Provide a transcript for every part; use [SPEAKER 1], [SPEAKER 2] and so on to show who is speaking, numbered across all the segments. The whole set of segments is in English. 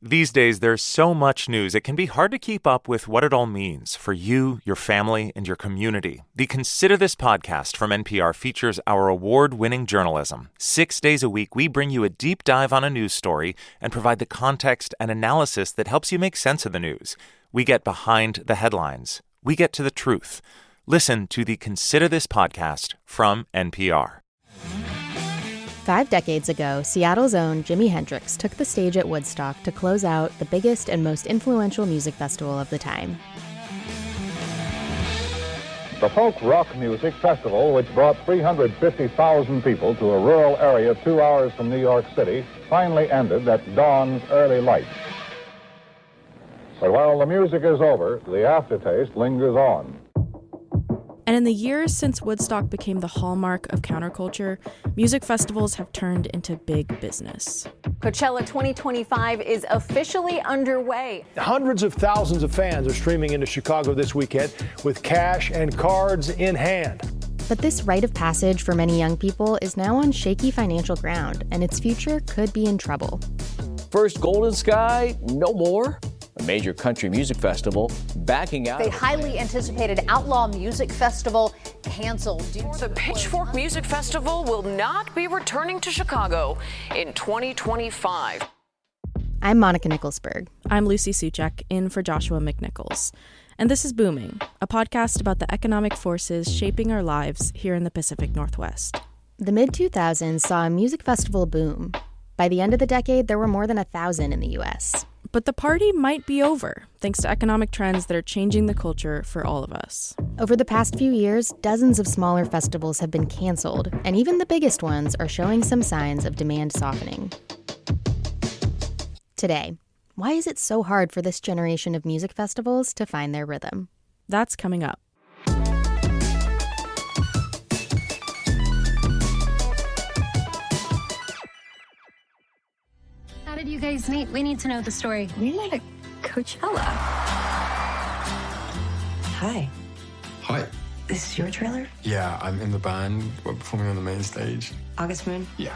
[SPEAKER 1] These days, there's so much news, it can be hard to keep up with what it all means for you, your family, and your community. The Consider This podcast from NPR features our award-winning journalism. 6 days a week, we bring you a deep dive on a news story and provide the context and analysis that helps you make sense of the news. We get behind the headlines. We get to the truth. Listen to the Consider This podcast from NPR.
[SPEAKER 2] 5 decades ago, Seattle's own Jimi Hendrix took the stage at Woodstock to close out the biggest and most influential music festival of the time.
[SPEAKER 3] The Folk Rock Music Festival, which brought 350,000 people to a rural area 2 hours from New York City, finally ended at dawn's early light. But while the music is over, the aftertaste lingers on.
[SPEAKER 4] And in the years since Woodstock became the hallmark of counterculture, music festivals have turned into big business.
[SPEAKER 5] Coachella 2025 is officially underway.
[SPEAKER 6] Hundreds of thousands of fans are streaming into Chicago this weekend with cash and cards in hand.
[SPEAKER 2] But this rite of passage for many young people is now on shaky financial ground, and its future could be in trouble.
[SPEAKER 7] First Golden Sky, no more. A major country music festival backing out.
[SPEAKER 5] The highly anticipated Outlaw Music Festival canceled.
[SPEAKER 8] The Pitchfork Music Festival will not be returning to Chicago in 2025.
[SPEAKER 2] I'm Monica Nicholsberg.
[SPEAKER 4] I'm Lucy Suchek, in for Joshua McNichols. And this is Booming, a podcast about the economic forces shaping our lives here in the Pacific Northwest.
[SPEAKER 2] The mid-2000s saw a music festival boom. By the end of the decade, there were more than 1,000 in the U.S.
[SPEAKER 4] But the party might be over, thanks to economic trends that are changing the culture for all of us.
[SPEAKER 2] Over the past few years, dozens of smaller festivals have been canceled, and even the biggest ones are showing some signs of demand softening. Today, why is it so hard for this generation of music festivals to find their rhythm?
[SPEAKER 4] That's coming up.
[SPEAKER 9] How did you guys meet? We need to know the story.
[SPEAKER 10] We met at Coachella. Hi.
[SPEAKER 11] Hi.
[SPEAKER 10] This is your trailer?
[SPEAKER 11] Yeah, I'm in the band. We're performing on the main stage.
[SPEAKER 10] August Moon?
[SPEAKER 11] Yeah.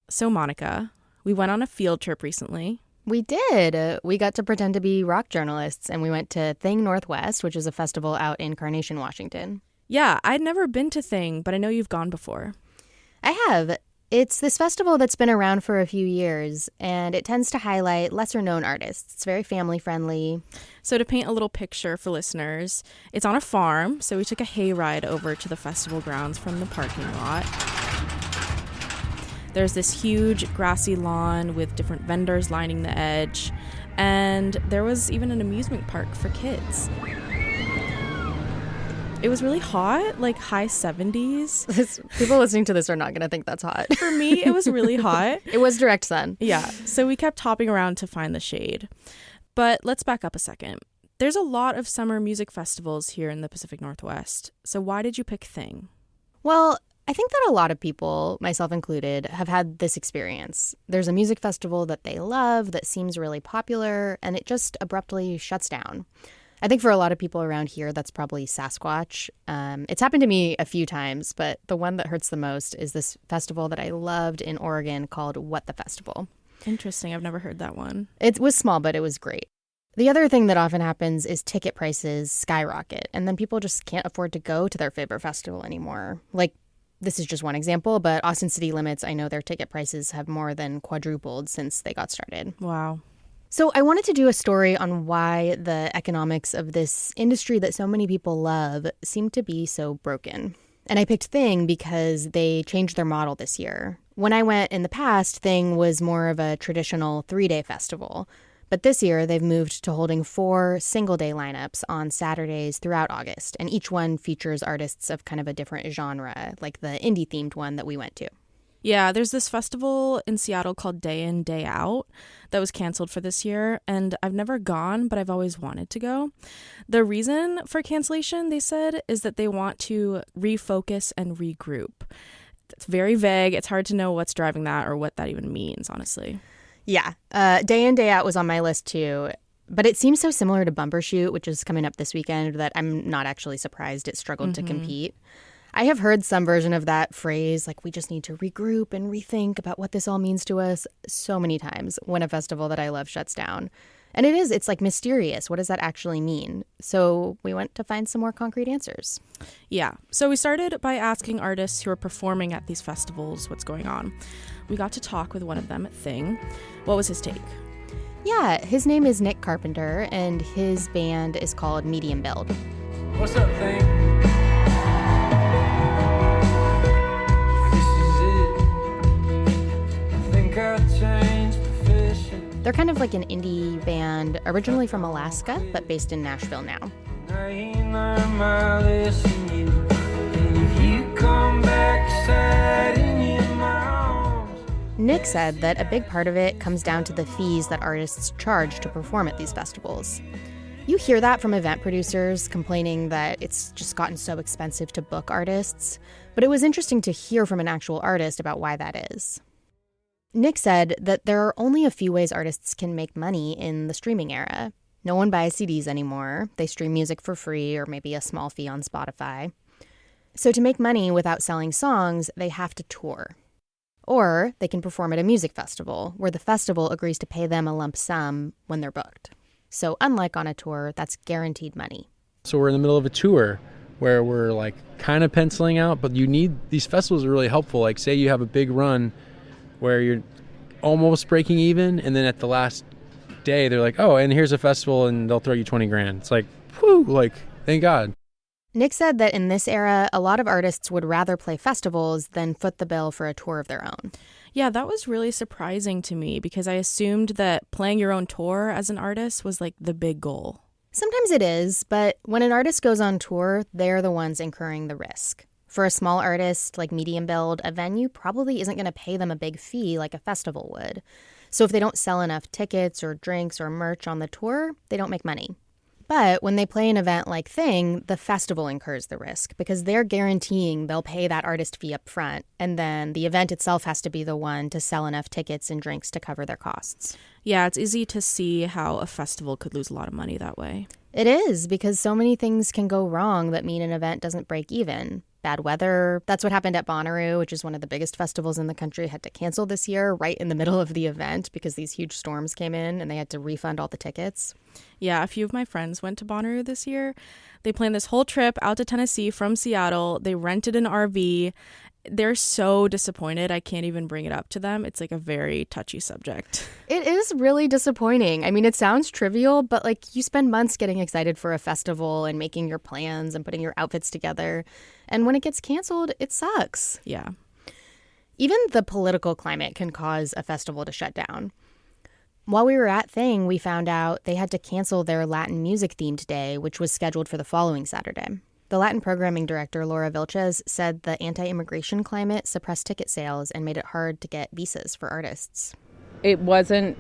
[SPEAKER 4] So, Monica, we went on a field trip recently.
[SPEAKER 2] We did. We got to pretend to be rock journalists, and we went to Thing Northwest, which is a festival out in Carnation, Washington.
[SPEAKER 4] Yeah, I'd never been to Thing, but I know you've gone before.
[SPEAKER 2] I have. It's this festival that's been around for a few years, and it tends to highlight lesser-known artists. It's very family-friendly.
[SPEAKER 4] So to paint a little picture for listeners, it's on a farm, so we took a hayride over to the festival grounds from the parking lot. There's this huge grassy lawn with different vendors lining the edge, and there was even an amusement park for kids. It was really hot, like high 70s.
[SPEAKER 2] People listening to this are not going to think that's hot.
[SPEAKER 4] For me, it was really hot.
[SPEAKER 2] It was direct sun.
[SPEAKER 4] Yeah, so we kept hopping around to find the shade. But let's back up a second. There's a lot of summer music festivals here in the Pacific Northwest. So why did you pick Thing?
[SPEAKER 2] Well, I think that a lot of people, myself included, have had this experience. There's a music festival that they love that seems really popular, and it just abruptly shuts down. I think for a lot of people around here, that's probably Sasquatch. It's happened to me a few times, but the one that hurts the most is this festival that I loved in Oregon called What the Festival.
[SPEAKER 4] Interesting. I've never heard that one.
[SPEAKER 2] It was small, but it was great. The other thing that often happens is ticket prices skyrocket, and then people just can't afford to go to their favorite festival anymore. Like, this is just one example, but Austin City Limits, I know their ticket prices have more than quadrupled since they got started.
[SPEAKER 4] Wow.
[SPEAKER 2] So I wanted to do a story on why the economics of this industry that so many people love seem to be so broken. And I picked Thing because they changed their model this year. When I went in the past, Thing was more of a traditional 3-day festival. But this year, they've moved to holding 4 single-day lineups on Saturdays throughout August. And each one features artists of kind of a different genre, like the indie-themed one that we went to.
[SPEAKER 4] Yeah, there's this festival in Seattle called Day In, Day Out that was canceled for this year, and I've never gone, but I've always wanted to go. The reason for cancellation, they said, is that they want to refocus and regroup. It's very vague. It's hard to know what's driving that or what that even means, honestly.
[SPEAKER 2] Yeah, Day In, Day Out was on my list too, but it seems so similar to Bumbershoot, which is coming up this weekend, that I'm not actually surprised it struggled to compete. I have heard some version of that phrase, like, we just need to regroup and rethink about what this all means to us, so many times when a festival that I love shuts down. And it's like mysterious. What does that actually mean? So we went to find some more concrete answers.
[SPEAKER 4] Yeah. So we started by asking artists who are performing at these festivals what's going on. We got to talk with one of them at Thing. What was his take?
[SPEAKER 2] Yeah, his name is Nick Carpenter, and his band is called Medium Build.
[SPEAKER 12] What's up, Thing?
[SPEAKER 2] They're kind of like an indie band, originally from Alaska, but based in Nashville now. Nick said that a big part of it comes down to the fees that artists charge to perform at these festivals. You hear that from event producers complaining that it's just gotten so expensive to book artists, but it was interesting to hear from an actual artist about why that is. Nick said that there are only a few ways artists can make money in the streaming era. No one buys CDs anymore. They stream music for free or maybe a small fee on Spotify. So to make money without selling songs, they have to tour. Or they can perform at a music festival, where the festival agrees to pay them a lump sum when they're booked. So unlike on a tour, that's guaranteed money.
[SPEAKER 13] So we're in the middle of a tour where we're like kind of penciling out, but these festivals are really helpful. Like say you have a big run where you're almost breaking even, and then at the last day, they're like, oh, and here's a festival, and they'll throw you $20,000. It's like, whew, like, thank God.
[SPEAKER 2] Nick said that in this era, a lot of artists would rather play festivals than foot the bill for a tour of their own.
[SPEAKER 4] Yeah, that was really surprising to me because I assumed that playing your own tour as an artist was like the big goal.
[SPEAKER 2] Sometimes it is, but when an artist goes on tour, they're the ones incurring the risk. For a small artist like Medium Build, a venue probably isn't going to pay them a big fee like a festival would. So if they don't sell enough tickets or drinks or merch on the tour, they don't make money. But when they play an event like Thing, the festival incurs the risk because they're guaranteeing they'll pay that artist fee up front, and then the event itself has to be the one to sell enough tickets and drinks to cover their costs.
[SPEAKER 4] Yeah, it's easy to see how a festival could lose a lot of money that way.
[SPEAKER 2] It is, because so many things can go wrong that mean an event doesn't break even. Bad weather. That's what happened at Bonnaroo, which is one of the biggest festivals in the country, had to cancel this year right in the middle of the event because these huge storms came in and they had to refund all the tickets.
[SPEAKER 4] Yeah, a few of my friends went to Bonnaroo this year. They planned this whole trip out to Tennessee from Seattle. They rented an RV. They're so disappointed. I can't even bring it up to them. It's like a very touchy subject.
[SPEAKER 2] It is really disappointing. I mean, it sounds trivial, but like you spend months getting excited for a festival and making your plans and putting your outfits together. And when it gets canceled, it sucks.
[SPEAKER 4] Yeah.
[SPEAKER 2] Even the political climate can cause a festival to shut down. While we were at Thing, we found out they had to cancel their Latin music themed day, which was scheduled for the following Saturday. The Latin programming director, Laura Vilches, said the anti-immigration climate suppressed ticket sales and made it hard to get visas for artists.
[SPEAKER 14] It wasn't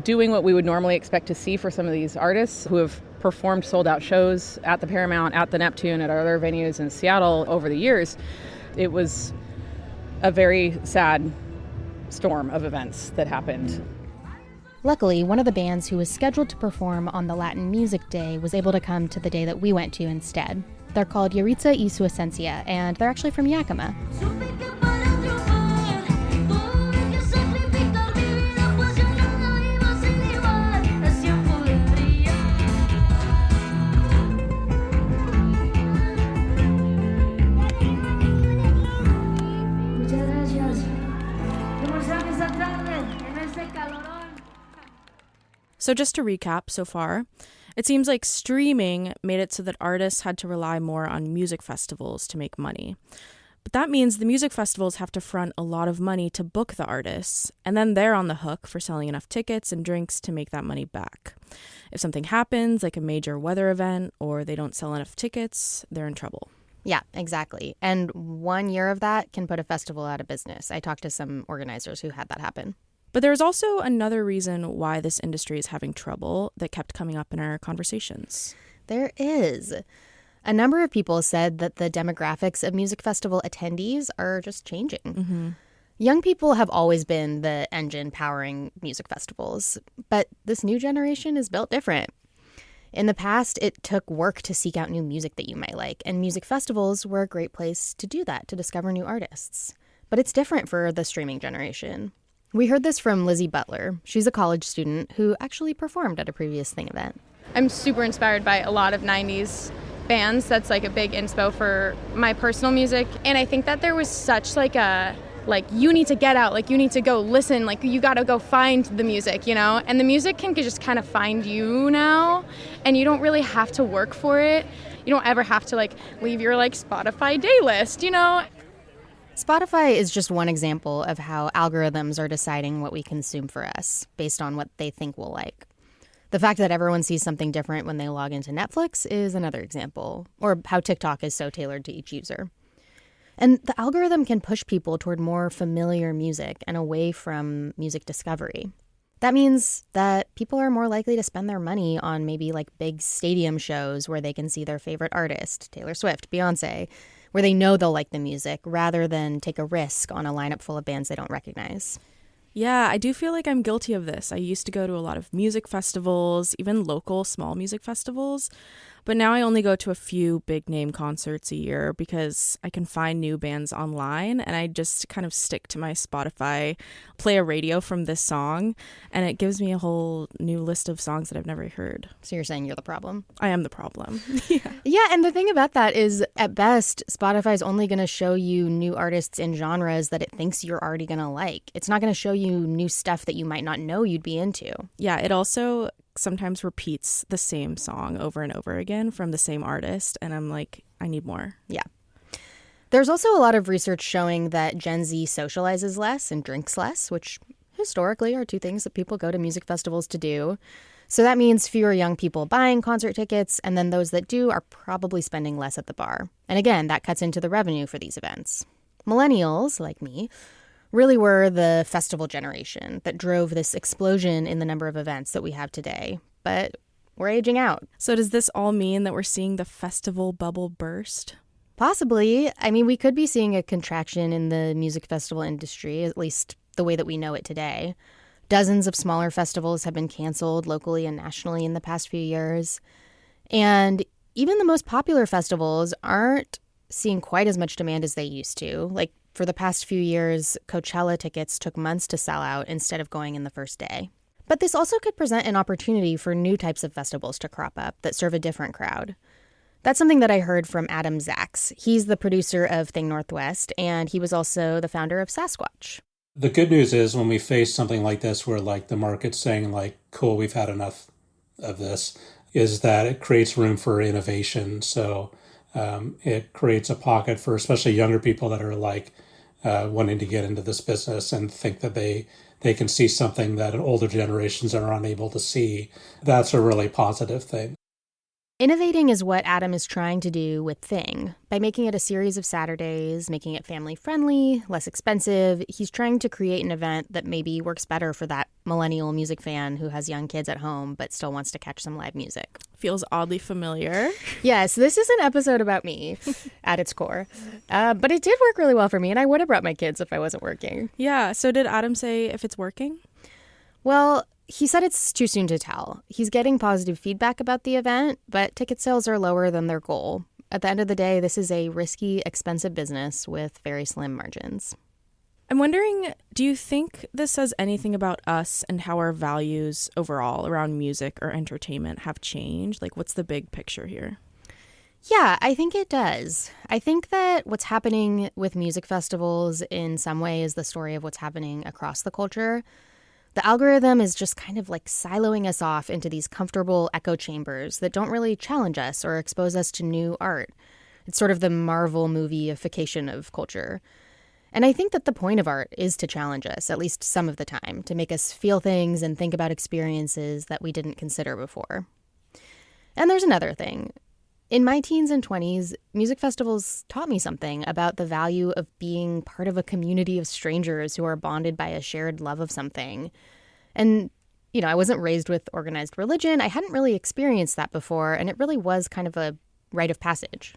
[SPEAKER 14] doing what we would normally expect to see for some of these artists who have performed sold-out shows at the Paramount, at the Neptune, at other venues in Seattle over the years. It was a very sad storm of events that happened.
[SPEAKER 2] Luckily, one of the bands who was scheduled to perform on the Latin Music Day was able to come to the day that we went to instead. They're called Yaritza y su Esencia, and they're actually from Yakima.
[SPEAKER 4] So just to recap so far, it seems like streaming made it so that artists had to rely more on music festivals to make money. But that means the music festivals have to front a lot of money to book the artists, and then they're on the hook for selling enough tickets and drinks to make that money back. If something happens, like a major weather event, or they don't sell enough tickets, they're in trouble.
[SPEAKER 2] Yeah, exactly. And 1 year of that can put a festival out of business. I talked to some organizers who had that happen.
[SPEAKER 4] But there's also another reason why this industry is having trouble that kept coming up in our conversations.
[SPEAKER 2] There is. A number of people said that the demographics of music festival attendees are just changing.
[SPEAKER 4] Mm-hmm.
[SPEAKER 2] Young people have always been the engine powering music festivals, but this new generation is built different. In the past, it took work to seek out new music that you might like, and music festivals were a great place to do that, to discover new artists. But it's different for the streaming generation. We heard this from Lizzie Butler. She's a college student who actually performed at a previous Thing event.
[SPEAKER 15] I'm super inspired by a lot of 90s bands. That's like a big inspo for my personal music. And I think that there was such you need to get out, you need to go listen, you got to go find the music, And the music can just kind of find you now, and you don't really have to work for it. You don't ever have to leave your Spotify day list,
[SPEAKER 2] Spotify is just one example of how algorithms are deciding what we consume for us based on what they think we'll like. The fact that everyone sees something different when they log into Netflix is another example, or how TikTok is so tailored to each user. And the algorithm can push people toward more familiar music and away from music discovery. That means that people are more likely to spend their money on maybe big stadium shows where they can see their favorite artist, Taylor Swift, Beyonce, where they know they'll like the music, rather than take a risk on a lineup full of bands they don't recognize.
[SPEAKER 4] Yeah, I do feel like I'm guilty of this. I used to go to a lot of music festivals, even local small music festivals. But now I only go to a few big name concerts a year because I can find new bands online, and I just kind of stick to my Spotify, play a radio from this song, and it gives me a whole new list of songs that I've never heard.
[SPEAKER 2] So you're saying you're the problem?
[SPEAKER 4] I am the problem.
[SPEAKER 2] Yeah, and the thing about that is, at best, Spotify is only going to show you new artists in genres that it thinks you're already going to like. It's not going to show you new stuff that you might not know you'd be into.
[SPEAKER 4] Yeah, it also sometimes repeats the same song over and over again from the same artist, and I'm like, I need more.
[SPEAKER 2] Yeah. There's also a lot of research showing that Gen Z socializes less and drinks less, which historically are two things that people go to music festivals to do. So that means fewer young people buying concert tickets, and then those that do are probably spending less at the bar. And again, that cuts into the revenue for these events. Millennials, like me, really were the festival generation that drove this explosion in the number of events that we have today. But we're aging out.
[SPEAKER 4] So does this all mean that we're seeing the festival bubble burst?
[SPEAKER 2] Possibly. I mean, we could be seeing a contraction in the music festival industry, at least the way that we know it today. Dozens of smaller festivals have been canceled locally and nationally in the past few years. And even the most popular festivals aren't seeing quite as much demand as they used to. For the past few years, Coachella tickets took months to sell out instead of going in the first day. But this also could present an opportunity for new types of festivals to crop up that serve a different crowd. That's something that I heard from Adam Zaks. He's the producer of Thing Northwest, and he was also the founder of Sasquatch.
[SPEAKER 16] The good news is when we face something like this where the market's saying cool, we've had enough of this, is that it creates room for innovation. So it creates a pocket for especially younger people that are wanting to get into this business and think that they can see something that older generations are unable to see. That's a really positive thing.
[SPEAKER 2] Innovating is what Adam is trying to do with Thing. By making it a series of Saturdays, making it family-friendly, less expensive, he's trying to create an event that maybe works better for that millennial music fan who has young kids at home but still wants to catch some live music.
[SPEAKER 4] Feels oddly familiar.
[SPEAKER 2] Yes, this is an episode about me at its core. But it did work really well for me, and I would have brought my kids if I wasn't working.
[SPEAKER 4] Yeah, so did Adam say if it's working?
[SPEAKER 2] Well, he said it's too soon to tell. He's getting positive feedback about the event, but ticket sales are lower than their goal. At the end of the day, this is a risky, expensive business with very slim margins.
[SPEAKER 4] I'm wondering, do you think this says anything about us and how our values overall around music or entertainment have changed? What's the big picture here?
[SPEAKER 2] Yeah, I think it does. I think that what's happening with music festivals in some way is the story of what's happening across the culture. The algorithm is just kind of siloing us off into these comfortable echo chambers that don't really challenge us or expose us to new art. It's sort of the Marvel movie-ification of culture. And I think that the point of art is to challenge us, at least some of the time, to make us feel things and think about experiences that we didn't consider before. And there's another thing. In my teens and 20s, music festivals taught me something about the value of being part of a community of strangers who are bonded by a shared love of something. And, I wasn't raised with organized religion. I hadn't really experienced that before, and it really was kind of a rite of passage.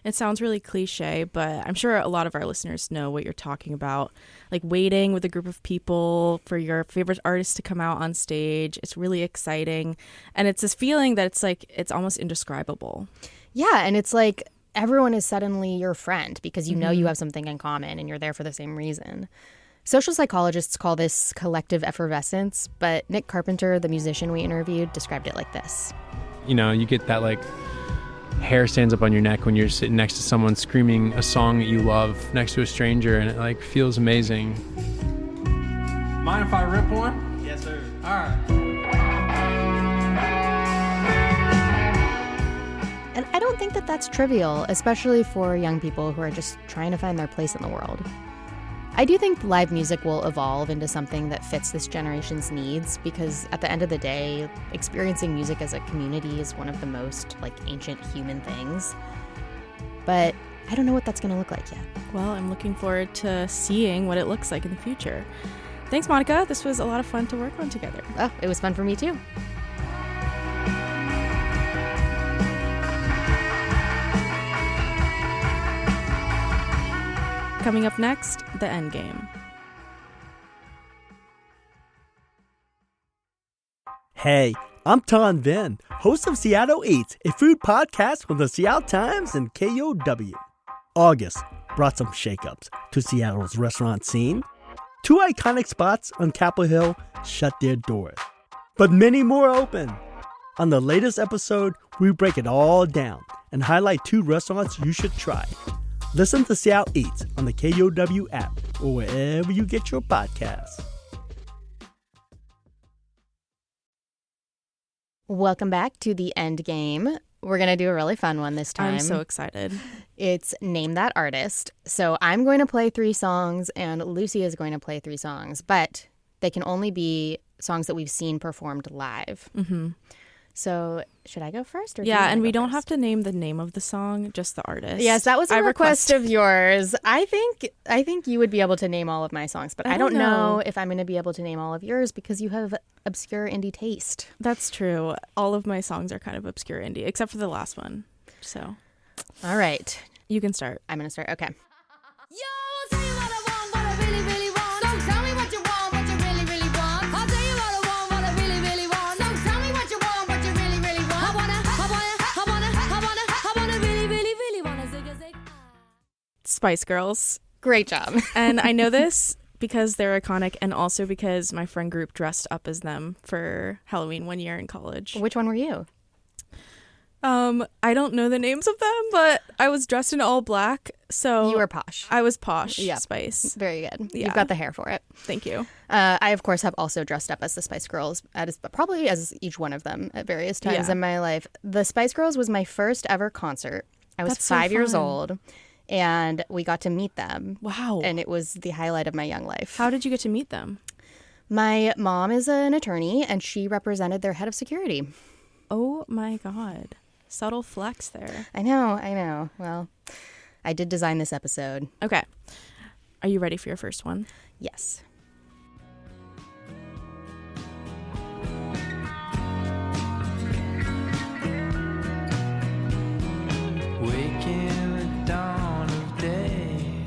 [SPEAKER 4] It sounds really cliche, but I'm sure a lot of our listeners know what you're talking about. Like waiting with a group of people for your favorite artist to come out on stage. It's really exciting. And it's this feeling that it's almost indescribable.
[SPEAKER 2] Yeah, and it's like everyone is suddenly your friend because you know you have something in common and you're there for the same reason. Social psychologists call this collective effervescence, but Nick Carpenter, the musician we interviewed, described it like this.
[SPEAKER 13] You know, you get that like hair stands up on your neck when you're sitting next to someone screaming a song that you love next to a stranger, and it like feels amazing.
[SPEAKER 12] Mind if I rip one?
[SPEAKER 17] Yes, sir.
[SPEAKER 12] All right.
[SPEAKER 2] And I don't think that that's trivial, especially for young people who are just trying to find their place in the world. I do think live music will evolve into something that fits this generation's needs because at the end of the day, experiencing music as a community is one of the most ancient human things. But I don't know what that's going to look like yet.
[SPEAKER 4] Well, I'm looking forward to seeing what it looks like in the future. Thanks, Monica. This was a lot of fun to work on together.
[SPEAKER 2] Oh, it was fun for me too.
[SPEAKER 4] Coming up next, the end game.
[SPEAKER 17] Hey, I'm Ton Vin, host of Seattle Eats, a food podcast from the Seattle Times and KUOW. August brought some shakeups to Seattle's restaurant scene. 2 iconic spots on Capitol Hill shut their doors, but many more open. On the latest episode, we break it all down and highlight 2 restaurants you should try. Listen to Seattle Eats on the KUOW app or wherever you get your podcasts.
[SPEAKER 2] Welcome back to the end game. We're going to do a really fun one this time.
[SPEAKER 4] I'm so excited.
[SPEAKER 2] It's Name That Artist. So I'm going to play 3 songs and Lucy is going to play 3 songs, but they can only be songs that we've seen performed live.
[SPEAKER 4] Mm-hmm.
[SPEAKER 2] So should I go first? Or
[SPEAKER 4] yeah, and we don't have to name the name of the song, just the artist.
[SPEAKER 2] Yes, that was a request of yours. I think you would be able to name all of my songs, but I don't know if I'm going to be able to name all of yours because you have obscure indie taste.
[SPEAKER 4] That's true. All of my songs are kind of obscure indie, except for the last one. So,
[SPEAKER 2] all right.
[SPEAKER 4] You can start.
[SPEAKER 2] I'm going to start. Okay.
[SPEAKER 18] Yo, I'll tell you what I want, what I really, really want. So tell me what you want, what you really, really want. I'll tell you what I want, what I really, really want. So tell me what you want, what you really, really want. I wanna really, really, really wanna zig a zig.
[SPEAKER 4] Spice Girls.
[SPEAKER 2] Great job.
[SPEAKER 4] And I know this because they're iconic and also because my friend group dressed up as them for Halloween one year in college.
[SPEAKER 2] Which one were you?
[SPEAKER 4] I don't know the names of them, but I was dressed in all black, so
[SPEAKER 2] you were posh.
[SPEAKER 4] I was posh.
[SPEAKER 2] Yep.
[SPEAKER 4] Spice.
[SPEAKER 2] Very good.
[SPEAKER 4] Yeah.
[SPEAKER 2] You've got the hair for it.
[SPEAKER 4] Thank you.
[SPEAKER 2] I of course have also dressed up as the Spice Girls, probably as each one of them at various times in my life. The Spice Girls was my first ever concert. I was 5 years old, and we got to meet them.
[SPEAKER 4] Wow!
[SPEAKER 2] And it was the highlight of my young life.
[SPEAKER 4] How did you get to meet them?
[SPEAKER 2] My mom is an attorney, and she represented their head of security.
[SPEAKER 4] Oh my God. Subtle flex there.
[SPEAKER 2] I know. Well, I did design this episode.
[SPEAKER 4] Okay. Are you ready for your first one?
[SPEAKER 2] Yes.
[SPEAKER 19] Waking the dawn of day,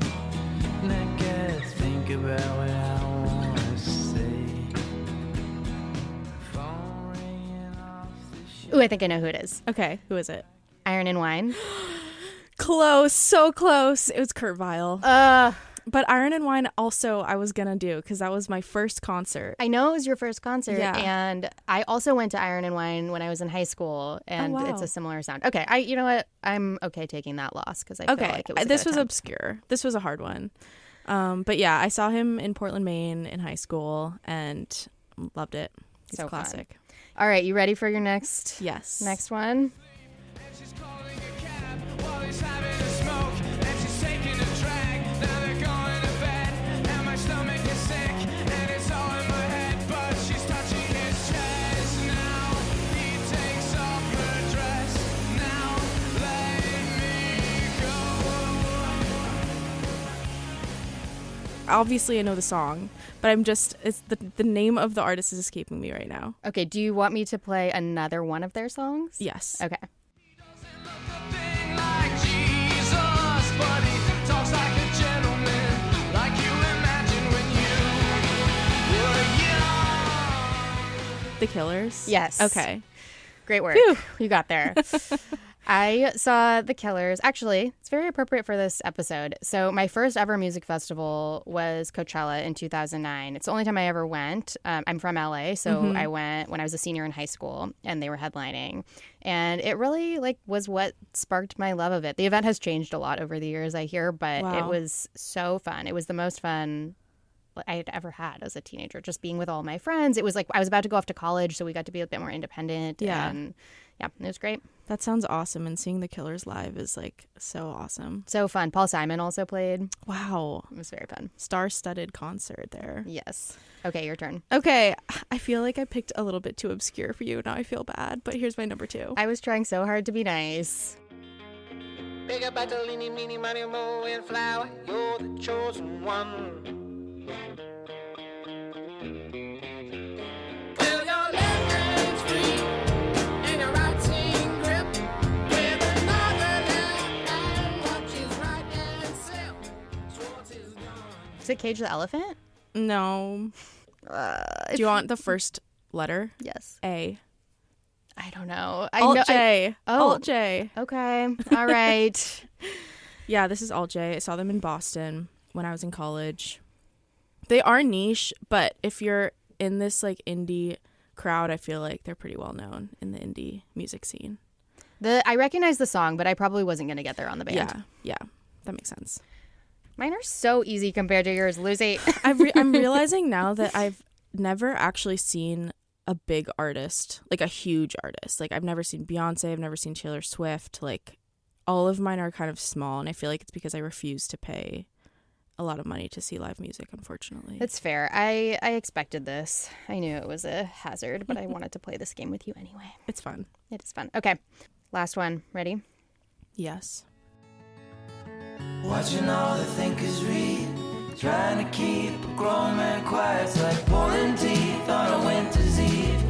[SPEAKER 19] and I gotta think about what I wanna say.
[SPEAKER 2] Ooh, I think I know who it is.
[SPEAKER 4] Okay, who is it?
[SPEAKER 2] Iron and Wine.
[SPEAKER 4] Close, so close. It was Kurt Vile. But Iron and Wine also I was gonna do because that was my first concert.
[SPEAKER 2] I know it was your first concert,
[SPEAKER 4] yeah.
[SPEAKER 2] And I also went to Iron and Wine when I was in high school, and it's a similar sound. Okay, you know what? I'm okay taking that loss because I feel like it was
[SPEAKER 4] this was obscure. This was a hard one. But yeah, I saw him in Portland, Maine in high school and loved it. He's
[SPEAKER 2] so
[SPEAKER 4] a classic.
[SPEAKER 2] Fun. All right, you ready for your next one?
[SPEAKER 4] Obviously I know the song, but it's the name of the artist is escaping me right now.
[SPEAKER 2] Okay, do you want me to play another one of their songs?
[SPEAKER 4] Yes.
[SPEAKER 2] Okay.
[SPEAKER 4] The Killers?
[SPEAKER 2] Yes.
[SPEAKER 4] Okay.
[SPEAKER 2] Great work.
[SPEAKER 4] Phew.
[SPEAKER 2] You got there. I saw The Killers. Actually, it's very appropriate for this episode. So my first ever music festival was Coachella in 2009. It's the only time I ever went. I'm from LA, so I went when I was a senior in high school, and they were headlining. And it really was what sparked my love of it. The event has changed a lot over the years, I hear, but it was so fun. It was the most fun I had ever had as a teenager, just being with all my friends. It was like I was about to go off to college, so we got to be a bit more independent.
[SPEAKER 4] Yeah.
[SPEAKER 2] And yeah, it was great.
[SPEAKER 4] That sounds awesome. And seeing The Killers live is so awesome.
[SPEAKER 2] So fun. Paul Simon also played.
[SPEAKER 4] Wow.
[SPEAKER 2] It was very fun.
[SPEAKER 4] Star-studded concert there.
[SPEAKER 2] Yes. Okay, your turn.
[SPEAKER 4] Okay. I feel like I picked a little bit too obscure for you. Now I feel bad, but here's my number 2.
[SPEAKER 2] I was trying so hard to be nice.
[SPEAKER 19] Big about the leany, meany, money, mo, and flower. You're the chosen one.
[SPEAKER 2] Is it Cage the Elephant?
[SPEAKER 4] No. Do you want the first letter?
[SPEAKER 2] Yes.
[SPEAKER 4] A.
[SPEAKER 2] I don't know.
[SPEAKER 4] Alt J.
[SPEAKER 2] Oh.
[SPEAKER 4] Alt J.
[SPEAKER 2] Okay. All right.
[SPEAKER 4] Yeah, this is Alt J. I saw them in Boston when I was in college. They are niche, but if you're in this indie crowd, I feel like they're pretty well known in the indie music scene.
[SPEAKER 2] I recognize the song, but I probably wasn't going to get there on the band.
[SPEAKER 4] Yeah. That makes sense.
[SPEAKER 2] Mine are so easy compared to yours, Lucy.
[SPEAKER 4] I'm realizing now that I've never actually seen a big artist, a huge artist. I've never seen Beyonce. I've never seen Taylor Swift. All of mine are kind of small, and I feel like it's because I refuse to pay a lot of money to see live music, unfortunately.
[SPEAKER 2] That's fair. I expected this. I knew it was a hazard, but I wanted to play this game with you anyway.
[SPEAKER 4] It's fun.
[SPEAKER 2] It is fun. Okay. Last one. Ready?
[SPEAKER 4] Yes.
[SPEAKER 19] Watching all the thinkers read, trying to keep a grown man quiet. It's like pulling teeth on a winter's eve.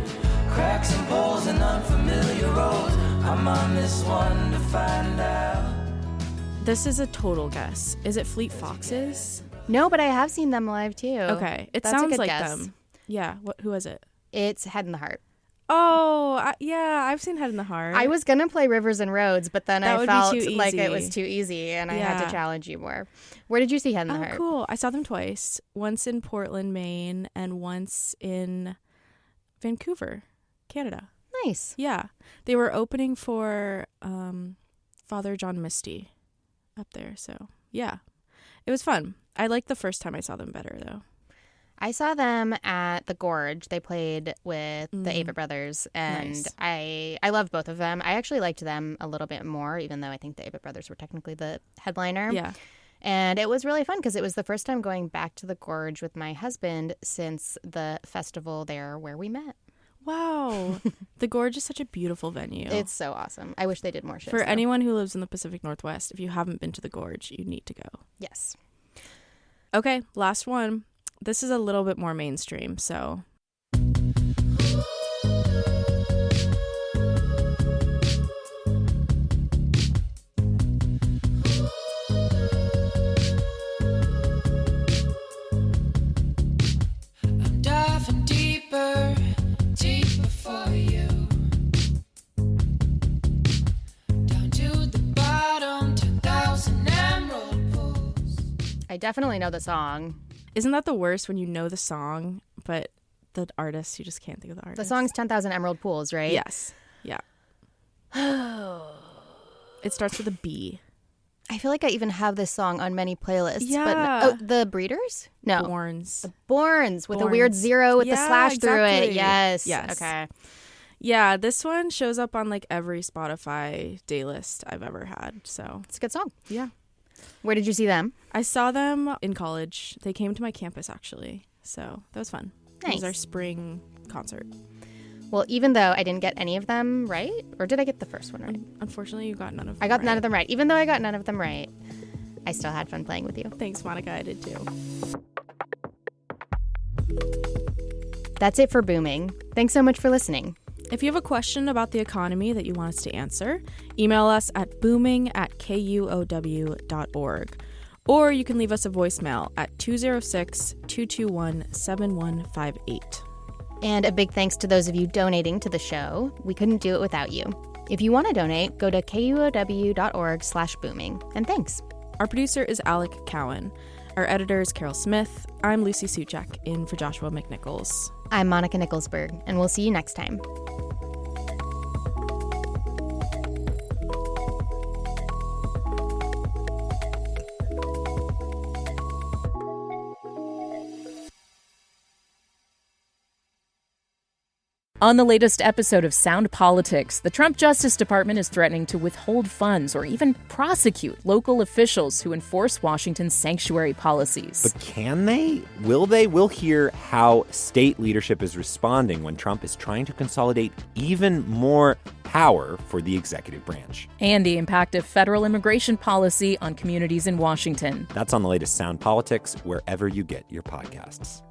[SPEAKER 19] Cracks and holes in unfamiliar roads. I'm on this one to find out.
[SPEAKER 4] This is a total guess. Is it Fleet Foxes?
[SPEAKER 2] No, but I have seen them live too.
[SPEAKER 4] Okay. It
[SPEAKER 2] That's
[SPEAKER 4] sounds
[SPEAKER 2] a good
[SPEAKER 4] like
[SPEAKER 2] guess.
[SPEAKER 4] them. Yeah. Who is it?
[SPEAKER 2] It's Head in the Heart.
[SPEAKER 4] Oh, yeah. I've seen Head in the Heart.
[SPEAKER 2] I was going to play Rivers and Roads, but then
[SPEAKER 4] That
[SPEAKER 2] I
[SPEAKER 4] would be
[SPEAKER 2] felt
[SPEAKER 4] too
[SPEAKER 2] like it
[SPEAKER 4] easy.
[SPEAKER 2] was too easy and I had
[SPEAKER 4] Yeah.
[SPEAKER 2] to challenge you more. Where did you see Head in the Heart?
[SPEAKER 4] Cool. I saw them twice. Once in Portland, Maine, and once in Vancouver, Canada.
[SPEAKER 2] Nice.
[SPEAKER 4] Yeah. They were opening for Father John Misty up there. So, yeah. It was fun. I liked the first time I saw them better, though.
[SPEAKER 2] I saw them at the Gorge. They played with the Ava Brothers, and
[SPEAKER 4] Nice.
[SPEAKER 2] I loved both of them. I actually liked them a little bit more, even though I think the Ava Brothers were technically the headliner.
[SPEAKER 4] Yeah.
[SPEAKER 2] And it was really fun because it was the first time going back to the Gorge with my husband since the festival there where we met.
[SPEAKER 4] Wow. The Gorge is such a beautiful venue.
[SPEAKER 2] It's so awesome. I wish they did more shows
[SPEAKER 4] For
[SPEAKER 2] there.
[SPEAKER 4] anyone who lives in the Pacific Northwest, if you haven't been to the Gorge, you need to go.
[SPEAKER 2] Yes.
[SPEAKER 4] Okay, last one. This is a little bit more mainstream, so.
[SPEAKER 19] I'm diving deeper, deeper for you. Down to the bottom, 10,000 emerald pools.
[SPEAKER 2] I definitely know the song.
[SPEAKER 4] Isn't that the worst when you know the song, but the artist, you just can't think of the artist?
[SPEAKER 2] The song's 10,000 Emerald Pools, right?
[SPEAKER 4] Yes. Yeah. It starts with a B.
[SPEAKER 2] I feel like I even have this song on many playlists.
[SPEAKER 4] Yeah.
[SPEAKER 2] But the Breeders? No.
[SPEAKER 4] Borns.
[SPEAKER 2] The Borns with a weird zero with the slash through it. Yes.
[SPEAKER 4] Yes.
[SPEAKER 2] Okay.
[SPEAKER 4] Yeah, this one shows up on every Spotify day list I've ever had. So
[SPEAKER 2] it's a good song.
[SPEAKER 4] Yeah.
[SPEAKER 2] Where did you see them?
[SPEAKER 4] I saw them in college. They came to my campus, actually. So that was fun. It was
[SPEAKER 2] Nice.
[SPEAKER 4] our spring concert.
[SPEAKER 2] Well, even though I didn't get any of them right, or did I get the first one right?
[SPEAKER 4] Unfortunately, you got none of them
[SPEAKER 2] I got
[SPEAKER 4] right.
[SPEAKER 2] none of them right. Even though I got none of them right, I still had fun playing with you.
[SPEAKER 4] Thanks, Monica. I did too.
[SPEAKER 2] That's it for Booming. Thanks so much for listening.
[SPEAKER 4] If you have a question about the economy that you want us to answer, email us at booming@kuow.org. Or you can leave us a voicemail at 206-221-7158.
[SPEAKER 2] And a big thanks to those of you donating to the show. We couldn't do it without you. If you want to donate, go to kuow.org/booming. And thanks.
[SPEAKER 4] Our producer is Alec Cowan. Our editor is Carol Smith. I'm Lucy Suchak, in for Joshua McNichols.
[SPEAKER 2] I'm Monica Nicholsberg, and we'll see you next time.
[SPEAKER 20] On the latest episode of Sound Politics, the Trump Justice Department is threatening to withhold funds or even prosecute local officials who enforce Washington's sanctuary policies.
[SPEAKER 21] But can they? Will they? We'll hear how state leadership is responding when Trump is trying to consolidate even more power for the executive branch.
[SPEAKER 20] And the impact of federal immigration policy on communities in Washington.
[SPEAKER 21] That's on the latest Sound Politics, wherever you get your podcasts.